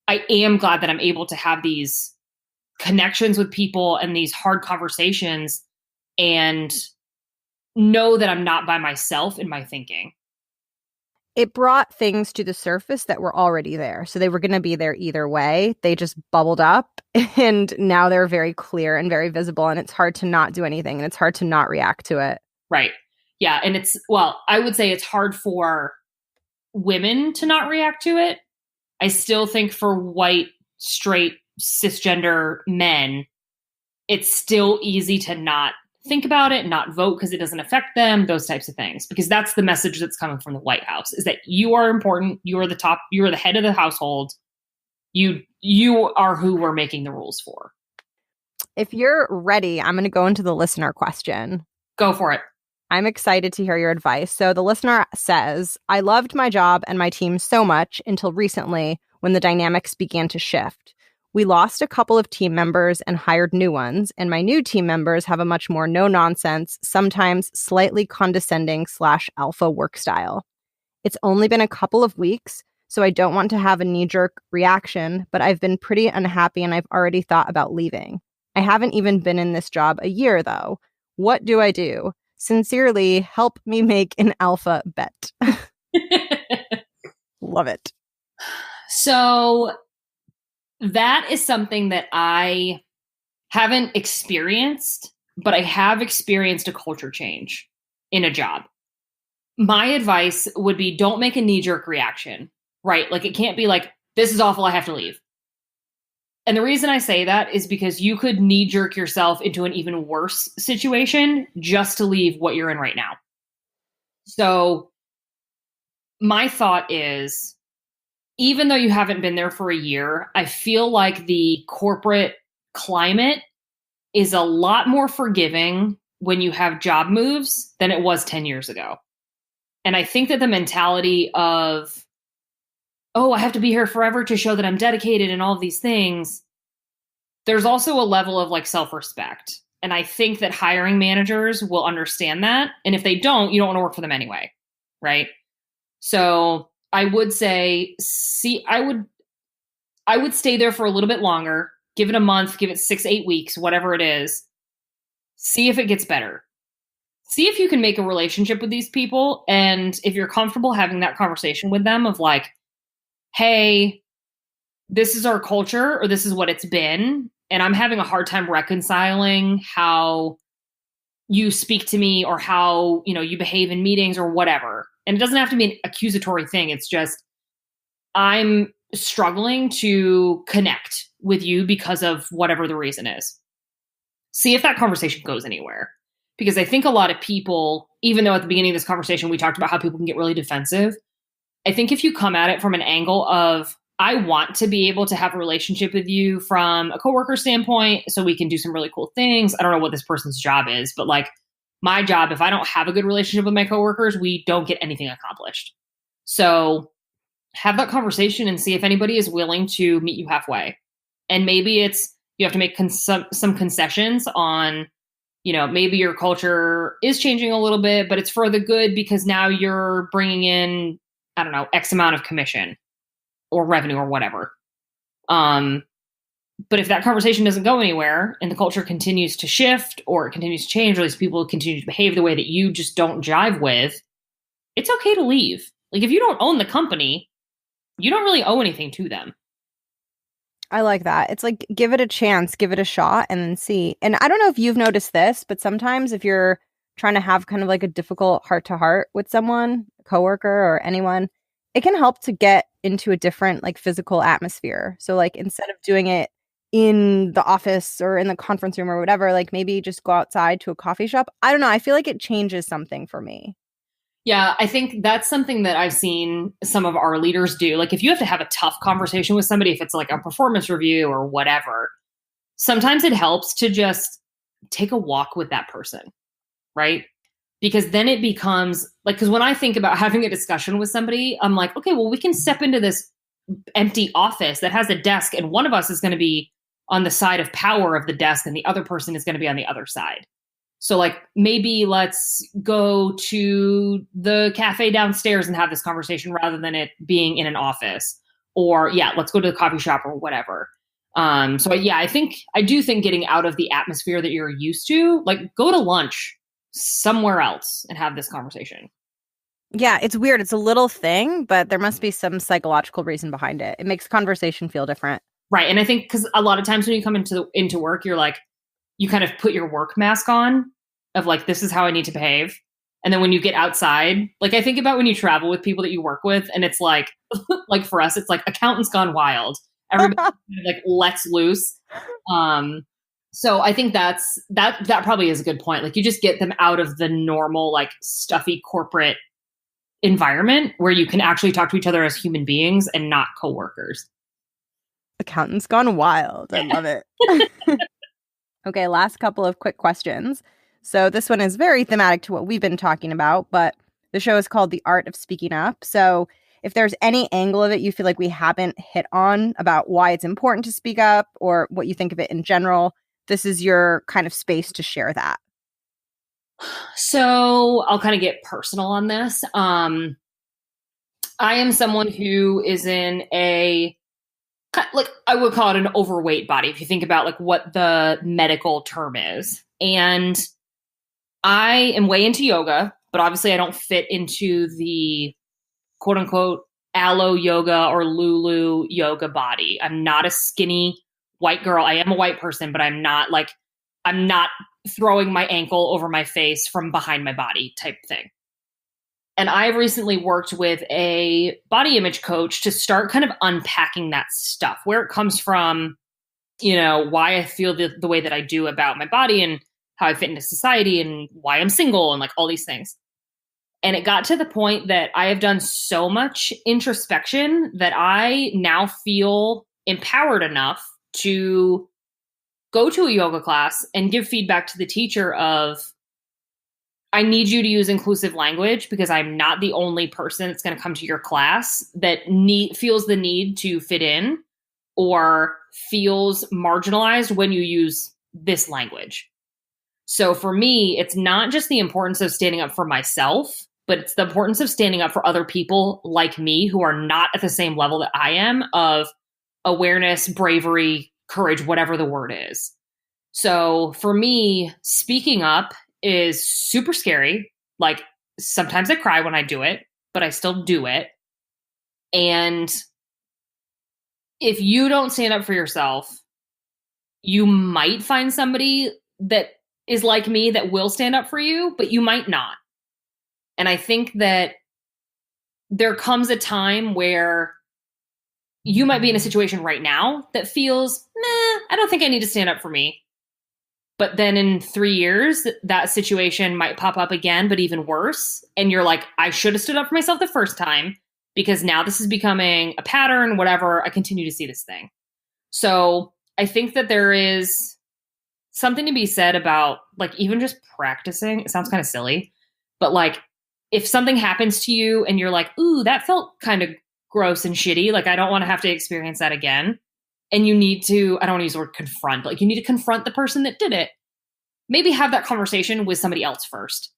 I am glad that I'm able to have these connections with people and these hard conversations and know that I'm not by myself in my thinking. It brought things to the surface that were already there. So they were going to be there either way. They just bubbled up and now they're very clear and very visible, and it's hard to not do anything and it's hard to not react to it. Right. Yeah. And I would say it's hard for women to not react to it. I still think for white, straight, cisgender men, it's still easy to not think about it, not vote because it doesn't affect them, those types of things. Because that's the message that's coming from the White House, is that you are important, you are the top, you are the head of the household, you are who we're making the rules for. If you're ready, I'm going to go into the listener question. Go for it. I'm excited to hear your advice. So the listener says, I loved my job and my team so much until recently when the dynamics began to shift. We lost a couple of team members and hired new ones, and my new team members have a much more no-nonsense, sometimes slightly condescending / alpha work style. It's only been a couple of weeks, so I don't want to have a knee-jerk reaction, but I've been pretty unhappy and I've already thought about leaving. I haven't even been in this job a year, though. What do I do? Sincerely, help me make an alpha bet. Love it. So that is something that I haven't experienced, but I have experienced a culture change in a job. My advice would be, don't make a knee-jerk reaction, right? Like, it can't be like, This is awful. I have to leave. And the reason I say that is because you could knee jerk yourself into an even worse situation just to leave what you're in right now. So my thought is, even though you haven't been there for a year, I feel like the corporate climate is a lot more forgiving when you have job moves than it was 10 years ago. And I think that the mentality of, oh, I have to be here forever to show that I'm dedicated and all of these things, there's also a level of like self-respect. And I think that hiring managers will understand that. And if they don't, you don't want to work for them anyway. Right. So I would say, I would stay there for a little bit longer, give it a month, give it 6, 8 weeks, whatever it is. See if it gets better. See if you can make a relationship with these people. And if you're comfortable having that conversation with them of like, hey, this is our culture, or this is what it's been, and I'm having a hard time reconciling how you speak to me or how, you behave in meetings or whatever. And it doesn't have to be an accusatory thing. It's just, I'm struggling to connect with you because of whatever the reason is. See if that conversation goes anywhere. Because I think a lot of people, even though at the beginning of this conversation, we talked about how people can get really defensive, I think if you come at it from an angle of, I want to be able to have a relationship with you from a coworker standpoint so we can do some really cool things. I don't know what this person's job is, but like my job, if I don't have a good relationship with my coworkers, we don't get anything accomplished. So have that conversation and see if anybody is willing to meet you halfway. And maybe it's, you have to make some concessions on, maybe your culture is changing a little bit, but it's for the good because now you're bringing in, I don't know, X amount of commission or revenue or whatever. But if that conversation doesn't go anywhere and the culture continues to shift or it continues to change, or these people continue to behave the way that you just don't jive with, it's okay to leave. Like if you don't own the company, you don't really owe anything to them. I like that. It's like, give it a chance, give it a shot, and then see. And I don't know if you've noticed this, but sometimes if you're trying to have kind of like a difficult heart-to-heart with someone, a coworker or anyone, it can help to get into a different like physical atmosphere. So like instead of doing it in the office or in the conference room or whatever, like maybe just go outside to a coffee shop. I don't know. I feel like it changes something for me. Yeah, I think that's something that I've seen some of our leaders do. Like if you have to have a tough conversation with somebody, if it's like a performance review or whatever, sometimes it helps to just take a walk with that person, right? Because then it becomes like, because when I think about having a discussion with somebody, I'm like, okay, well, we can step into this empty office that has a desk and one of us is going to be on the side of power of the desk and the other person is going to be on the other side. So like maybe let's go to the cafe downstairs and have this conversation rather than it being in an office, or let's go to the coffee shop or whatever. So I do think getting out of the atmosphere that you're used to, like go to lunch somewhere else and have this conversation. Yeah, it's weird. It's a little thing, but there must be some psychological reason behind it. It makes conversation feel different. Right. And I think because a lot of times when you come into work, you're like, you kind of put your work mask on of like, this is how I need to behave. And then when you get outside, like I think about when you travel with people that you work with and it's like, like for us, it's like accountants gone wild. Everybody like lets loose. So I think that probably is a good point. Like you just get them out of the normal, like stuffy corporate environment where you can actually talk to each other as human beings and not coworkers. Accountants gone wild. I love it. Okay, last couple of quick questions. So this one is very thematic to what we've been talking about, but the show is called The Art of Speaking Up. So if there's any angle of it you feel like we haven't hit on about why it's important to speak up or what you think of it in general, this is your kind of space to share that. So I'll kind of get personal on this. I am someone who is in a, like I would call it an overweight body if you think about like what the medical term is. And I am way into yoga, but obviously I don't fit into the quote unquote aloe yoga or Lulu yoga body. I'm not a skinny white girl. I am a white person, but I'm not throwing my ankle over my face from behind my body type thing. And I've recently worked with a body image coach to start kind of unpacking that stuff, where it comes from, why I feel the way that I do about my body and how I fit into society and why I'm single and like all these things. And it got to the point that I have done so much introspection that I now feel empowered enough to go to a yoga class and give feedback to the teacher of, I need you to use inclusive language because I'm not the only person that's going to come to your class that feels the need to fit in or feels marginalized when you use this language. So for me, it's not just the importance of standing up for myself, but it's the importance of standing up for other people like me who are not at the same level that I am of awareness, bravery, courage, whatever the word is. So for me, speaking up is super scary. Like sometimes I cry when I do it, but I still do it. And if you don't stand up for yourself, you might find somebody that is like me that will stand up for you, but you might not. And I think that there comes a time where you might be in a situation right now that feels, I don't think I need to stand up for me. But then in 3 years, that situation might pop up again, but even worse. And you're like, I should have stood up for myself the first time because now this is becoming a pattern, whatever. I continue to see this thing. So I think that there is something to be said about like even just practicing. It sounds kind of silly, but like if something happens to you and you're like, ooh, that felt kind of gross and shitty. Like I don't want to have to experience that again. And you need to, I don't want to use the word confront, like you need to confront the person that did it. Maybe have that conversation with somebody else first.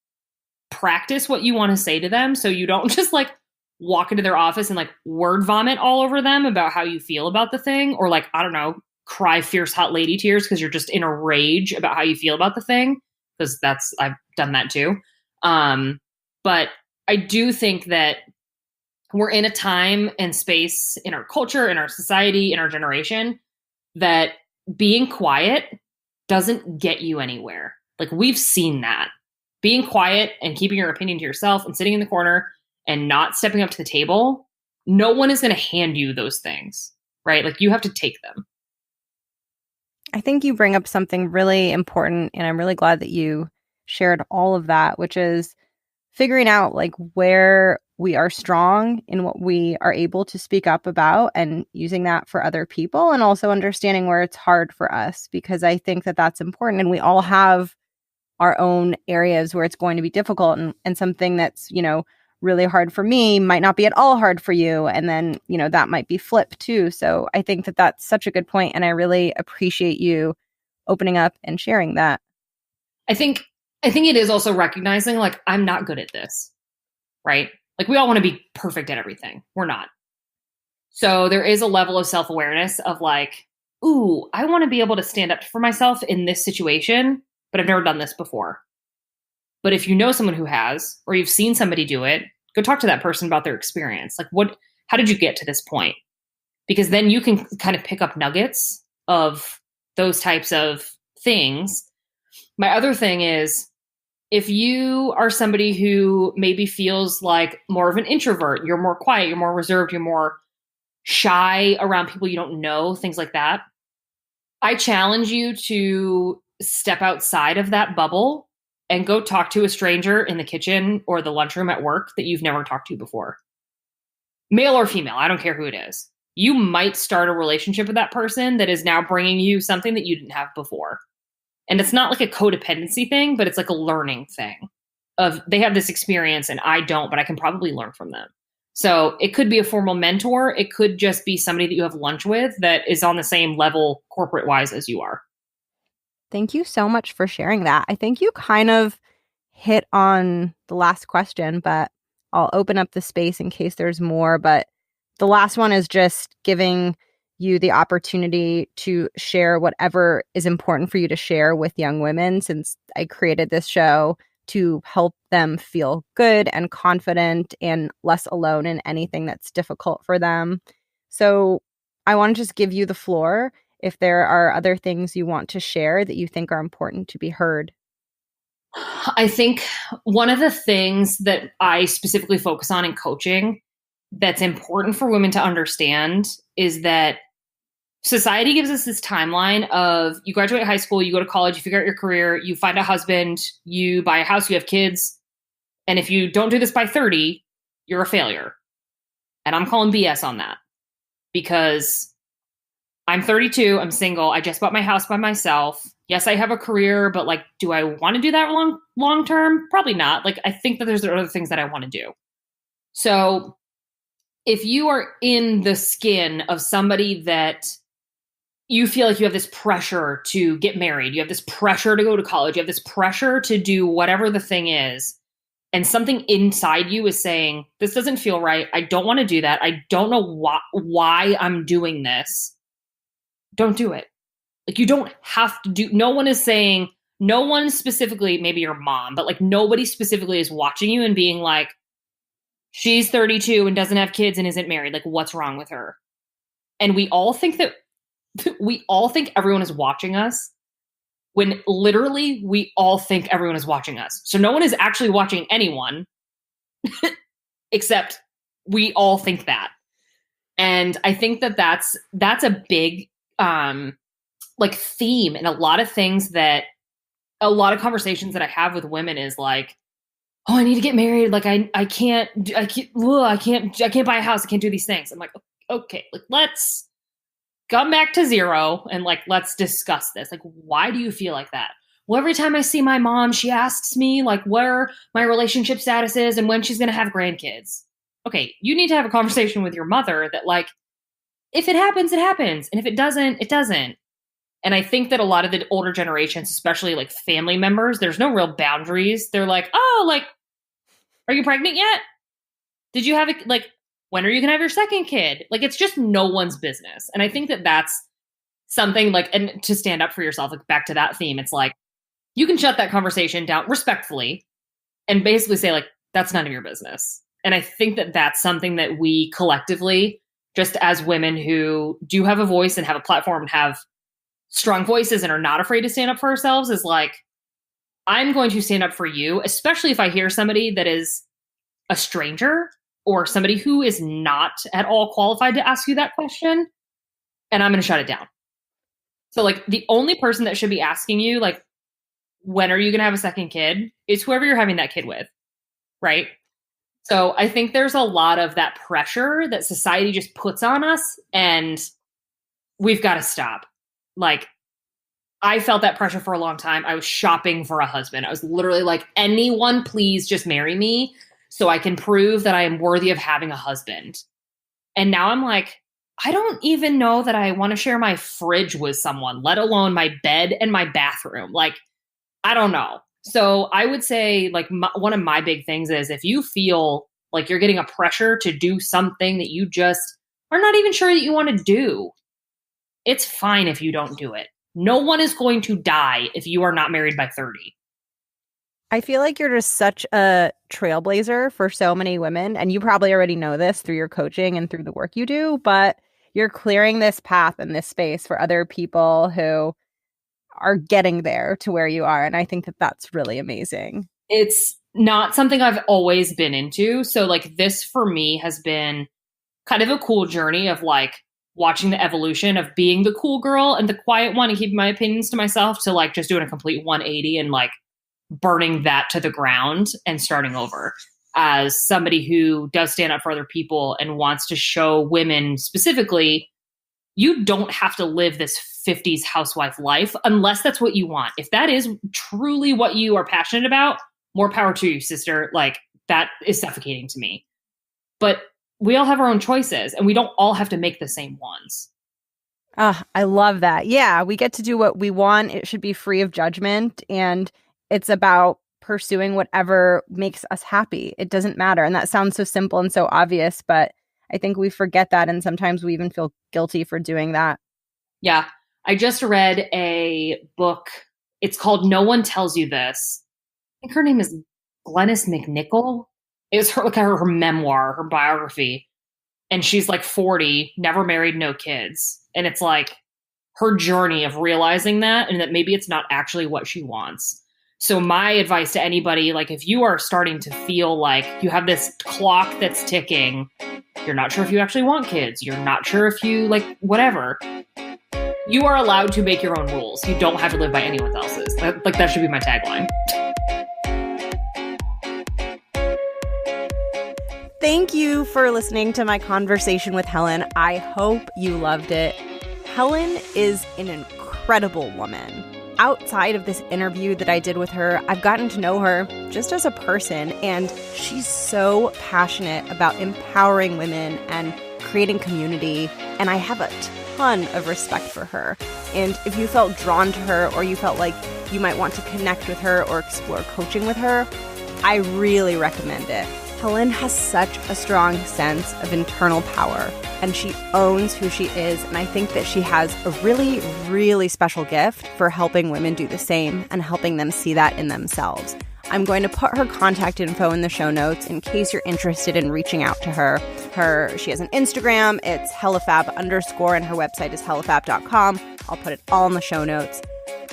Practice what you want to say to them so you don't just like walk into their office and like word vomit all over them about how you feel about the thing, or like, I don't know, cry fierce hot lady tears because you're just in a rage about how you feel about the thing. Because I've done that too. But I do think that we're in a time and space in our culture, in our society, in our generation, that being quiet doesn't get you anywhere. Like we've seen that. Being quiet and keeping your opinion to yourself and sitting in the corner and not stepping up to the table, no one is going to hand you those things, right? Like you have to take them. I think you bring up something really important, and I'm really glad that you shared all of that, which is figuring out like where we are strong in what we are able to speak up about and using that for other people, and also understanding where it's hard for us, because I think that that's important. And we all have our own areas where it's going to be difficult, and something that's, really hard for me might not be at all hard for you. And then, that might be flipped too. So I think that that's such a good point. And I really appreciate you opening up and sharing that. I think it is also recognizing like, I'm not good at this, right? Like we all want to be perfect at everything. We're not. So there is a level of self-awareness of like, ooh, I want to be able to stand up for myself in this situation, but I've never done this before. But if you know someone who has, or you've seen somebody do it, go talk to that person about their experience. Like how did you get to this point? Because then you can kind of pick up nuggets of those types of things. My other thing is, if you are somebody who maybe feels like more of an introvert, you're more quiet, you're more reserved, you're more shy around people you don't know, things like that, I challenge you to step outside of that bubble and go talk to a stranger in the kitchen or the lunchroom at work that you've never talked to before. Male or female, I don't care who it is. You might start a relationship with that person that is now bringing you something that you didn't have before. And it's not like a codependency thing, but it's like a learning thing of they have this experience and I don't, but I can probably learn from them. So it could be a formal mentor. It could just be somebody that you have lunch with that is on the same level corporate wise as you are. Thank you so much for sharing that. I think you kind of hit on the last question, but I'll open up the space in case there's more. But the last one is just giving you the opportunity to share whatever is important for you to share with young women, since I created this show to help them feel good and confident and less alone in anything that's difficult for them. So I want to just give you the floor if there are other things you want to share that you think are important to be heard. I think one of the things that I specifically focus on in coaching that's important for women to understand is that society gives us this timeline of you graduate high school, you go to college, you figure out your career, you find a husband, you buy a house, you have kids. And if you don't do this by 30, you're a failure. And I'm calling BS on that because I'm 32, I'm single, I just bought my house by myself. Yes, I have a career, but like, do I want to do that long term? Probably not. Like, I think that there's other things that I want to do. So if you are in the skin of somebody that you feel like you have this pressure to get married, you have this pressure to go to college, you have this pressure to do whatever the thing is, and something inside you is saying, this doesn't feel right. I don't want to do that. I don't know why I'm doing this. Don't do it. Like, you don't have to do, no one is saying, no one specifically, maybe your mom, but like nobody specifically is watching you and being like, she's 32 and doesn't have kids and isn't married. Like, what's wrong with her? And we all think everyone is watching us when literally we all think everyone is watching us. So no one is actually watching anyone except we all think that. And I think that that's a big, like theme in a lot of things that a lot of conversations that I have with women is like, oh, I need to get married. Like I can't buy a house. I can't do these things. I'm like, okay, like let's come back to zero and like, let's discuss this. Like, why do you feel like that? Well, every time I see my mom, she asks me like where my relationship status is and when she's going to have grandkids. Okay. You need to have a conversation with your mother that like, if it happens, it happens. And if it doesn't, it doesn't. And I think that a lot of the older generations, especially like family members, there's no real boundaries. They're like, oh, like, are you pregnant yet? Did you have a, like, when are you going to have your second kid? Like, it's just no one's business. And I think that that's something like, and to stand up for yourself, like back to that theme, it's like, you can shut that conversation down respectfully and basically say like, that's none of your business. And I think that that's something that we collectively, just as women who do have a voice and have a platform and have strong voices and are not afraid to stand up for ourselves, is like, I'm going to stand up for you, especially if I hear somebody that is a stranger or somebody who is not at all qualified to ask you that question, and I'm going to shut it down. So like the only person that should be asking you, like, when are you going to have a second kid is whoever you're having that kid with. Right. So I think there's a lot of that pressure that society just puts on us and we've got to stop. Like, I felt that pressure for a long time. I was shopping for a husband. I was literally like, anyone please just marry me so I can prove that I am worthy of having a husband. And now I'm like, I don't even know that I want to share my fridge with someone, let alone my bed and my bathroom. Like, I don't know. So I would say like one of my big things is if you feel like you're getting a pressure to do something that you just are not even sure that you want to do, it's fine if you don't do it. No one is going to die if you are not married by 30. I feel like you're just such a trailblazer for so many women. And you probably already know this through your coaching and through the work you do, but you're clearing this path and this space for other people who are getting there to where you are. And I think that that's really amazing. It's not something I've always been into. So like this for me has been kind of a cool journey of like watching the evolution of being the cool girl and the quiet one and keeping my opinions to myself to like just doing a complete 180 and like burning that to the ground and starting over as somebody who does stand up for other people and wants to show women specifically, you don't have to live this 50s housewife life unless that's what you want. If that is truly what you are passionate about, more power to you, sister. Like, that is suffocating to me. But we all have our own choices and we don't all have to make the same ones. I love that. Yeah, we get to do what we want. It should be free of judgment. And it's about pursuing whatever makes us happy. It doesn't matter. And that sounds so simple and so obvious, but I think we forget that. And sometimes we even feel guilty for doing that. Yeah. I just read a book. It's called No One Tells You This. I think her name is Glenys McNichol. It's her memoir, her biography. And she's like 40, never married, no kids. And it's like her journey of realizing that and that maybe it's not actually what she wants. So my advice to anybody, like if you are starting to feel like you have this clock that's ticking, you're not sure if you actually want kids, you're not sure if you like whatever, you are allowed to make your own rules. You don't have to live by anyone else's. That should be my tagline. Thank you for listening to my conversation with Helen. I hope you loved it. Helen is an incredible woman. Outside of this interview that I did with her, I've gotten to know her just as a person, and she's so passionate about empowering women and creating community, and I have a ton of respect for her. And if you felt drawn to her, or you felt like you might want to connect with her or explore coaching with her, I really recommend it. Helen has such a strong sense of internal power, and she owns who she is, and I think that she has a really, really special gift for helping women do the same and helping them see that in themselves. I'm going to put her contact info in the show notes in case you're interested in reaching out to her. She has an Instagram, it's hellafab_, and her website is hellafab.com. I'll put it all in the show notes.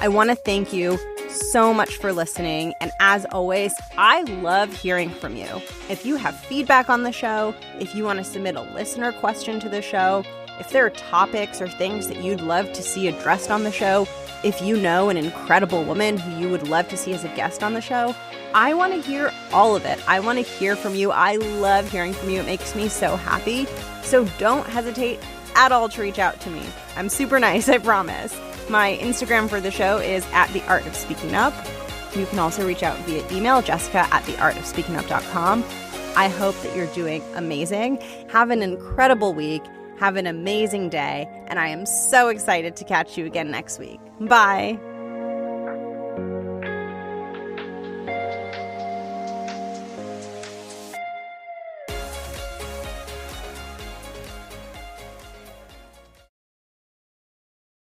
I want to thank you so much for listening, and as always, I love hearing from you. If you have feedback on the show, if you want to submit a listener question to the show, if there are topics or things that you'd love to see addressed on the show, if you know an incredible woman who you would love to see as a guest on the show, I want to hear all of it. I want to hear from you. I love hearing from you. It makes me so happy. So don't hesitate at all to reach out to me. I'm super nice, I promise. My Instagram for the show is @theartofspeakingup. You can also reach out via email, jessica@theartofspeakingup.com. I hope that you're doing amazing. Have an incredible week. Have an amazing day. And I am so excited to catch you again next week. Bye.